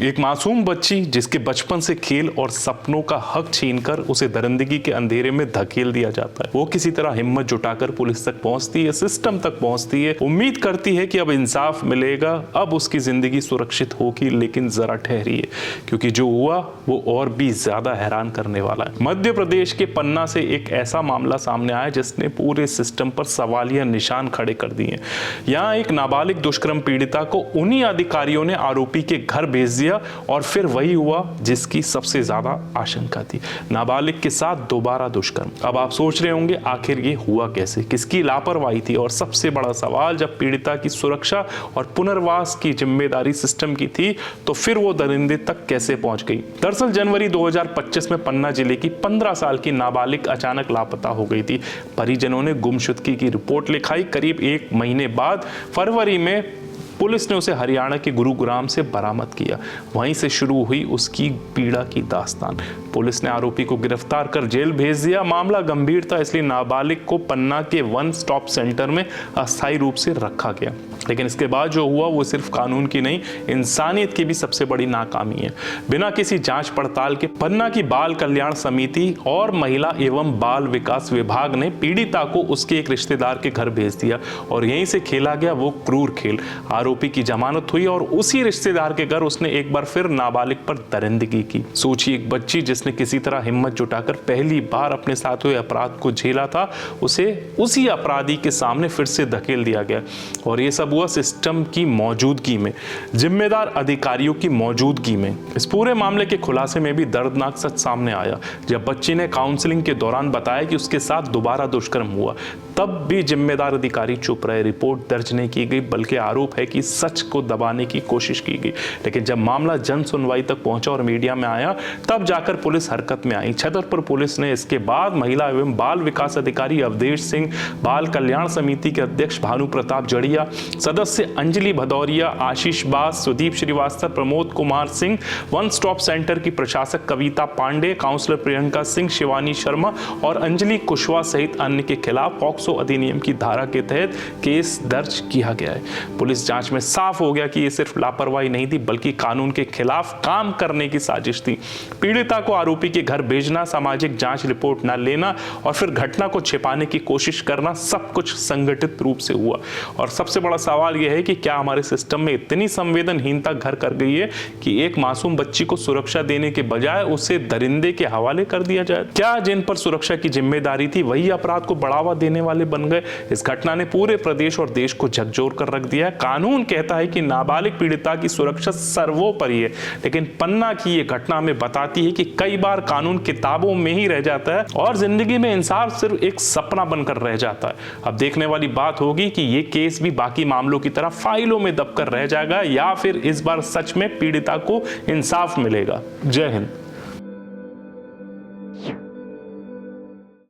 एक मासूम बच्ची जिसके बचपन से खेल और सपनों का हक छीनकर उसे दरिंदगी के अंधेरे में धकेल दिया जाता है, वो किसी तरह हिम्मत जुटाकर पुलिस तक पहुंचती है, सिस्टम तक पहुंचती है, उम्मीद करती है कि अब इंसाफ मिलेगा, अब उसकी जिंदगी सुरक्षित होगी। लेकिन जरा ठहरिए, क्योंकि जो हुआ वो और भी ज्यादा हैरान करने वाला है। मध्य प्रदेश के पन्ना से एक ऐसा मामला सामने आया जिसने पूरे सिस्टम पर सवालिया निशान खड़े कर दिए। यहाँ एक नाबालिग दुष्कर्म पीड़िता को उन्हीं अधिकारियों ने आरोपी के घर भेज दिया और फिर वही हुआ जिसकी सबसे ज्यादा आशंका थी, नाबालिग के साथ दोबारा दुष्कर्म। अब आप सोच रहे होंगे आखिर ये हुआ कैसे, किसकी लापरवाही थी, और सबसे बड़ा सवाल, जब पीड़िता की सुरक्षा और पुनर्वास की जिम्मेदारी सिस्टम की थी तो फिर वो दरिंदे तक कैसे पहुंच गई। दरअसल जनवरी 2025 में पन्ना जिले की 15 साल की नाबालिग अचानक लापता हो गई थी। परिजनों ने गुमशुदगी की रिपोर्ट लिखाई। करीब 1 महीने बाद फरवरी में पुलिस ने उसे हरियाणा के गुरुग्राम से बरामद किया। वहीं से शुरू हुई उसकी पीड़ा की दास्तान। पुलिस ने आरोपी को गिरफ्तार कर जेल भेज दिया। मामला गंभीर था, इसलिए नाबालिग को पन्ना के वन स्टॉप सेंटर में अस्थायी रूप से रखा गया। लेकिन इसके बाद जो हुआ वो सिर्फ कानून की नहीं, इंसानियत की भी सबसे बड़ी नाकामी है। बिना किसी जांच पड़ताल के पन्ना की बाल कल्याण समिति और महिला एवं बाल विकास विभाग ने पीड़िता को उसके एक रिश्तेदार के घर भेज दिया और यहीं से खेला गया वो क्रूर खेल। आरोपी की जमानत हुई और उसी रिश्तेदार के घर उसने एक बार फिर नाबालिग पर दरिंदगी की। सोचिए, एक बच्ची जिसने किसी तरह हिम्मत जुटाकर पहली बार अपने साथ हुए अपराध को झेला था, उसे उसी अपराधी के सामने फिर से धकेल दिया गया। और ये सब हुआ सिस्टम की मौजूदगी में, जिम्मेदार अधिकारियों की मौजूदगी में। इस पूरे मामले के खुलासे में भी दर्दनाक सच सामने आया। जब बच्ची ने काउंसलिंग के दौरान बताया कि उसके साथ दोबारा दुष्कर्म हुआ, तब भी जिम्मेदार अधिकारी चुप रहे। रिपोर्ट दर्ज नहीं की गई, बल्कि आरोप है कि सच को दबाने की कोशिश की गई। लेकिन जब मामला जन सुनवाई तक पहुंचा और मीडिया में आया, तब जाकर पुलिस हरकत में आई। छतरपुर पुलिस ने इसके बाद महिला एवं बाल विकास अधिकारी अवधेश सिंह, बाल कल्याण समिति के अध्यक्ष भानु प्रताप जड़िया, सदस्य Anjali Bhadauria, Ashish Bas, Sudeep Srivastava, Pramod Kumar Singh, one stop centre की प्रशासक कविता पांडे, काउंसलर प्रियंका सिंह, शिवानी शर्मा और अंजलि कुशवाहा सहित अन्य के खिलाफ पॉक्सो अधिनियम की धारा के तहत केस दर्ज किया गया है। पुलिस जांच में साफ हो गया कि ये सिर्फ लापरवाही नहीं थी, बल्कि कानून के खिलाफ काम करने की साजिश थी। पीड़िता को आरोपी के घर भेजना, सामाजिक जांच रिपोर्ट न लेना और फिर घटना को छिपाने की कोशिश करना, सब कुछ संगठित रूप से हुआ। और सबसे बड़ा सवाल यह है कि क्या हमारे सिस्टम में इतनी संवेदनहीनता घर कर गई है कि एक मासूम बच्ची को सुरक्षा देने के बजाय उसे दरिंदे के हवाले कर दिया जाए? क्या जिन पर सुरक्षा की जिम्मेदारी थी वही अपराध को बढ़ावा देने वाले बन गए? इस घटना ने पूरे प्रदेश और देश को झकझोर कर रख दिया है। कानून कहता है कि नाबालिग पीड़िता की सुरक्षा सर्वोपरि है, लेकिन पन्ना की ये घटना हमें बताती है कि कई बार कानून किताबों में ही रह जाता है और जिंदगी में इंसाफ सिर्फ एक सपना बनकर रह जाता है। अब देखने वाली बात होगी कि ये केस भी बाकी मामलों की तरह फाइलों में दबकर रह जाएगा या फिर इस बार सच में पीड़िता को इंसाफ मिलेगा। जय हिंद।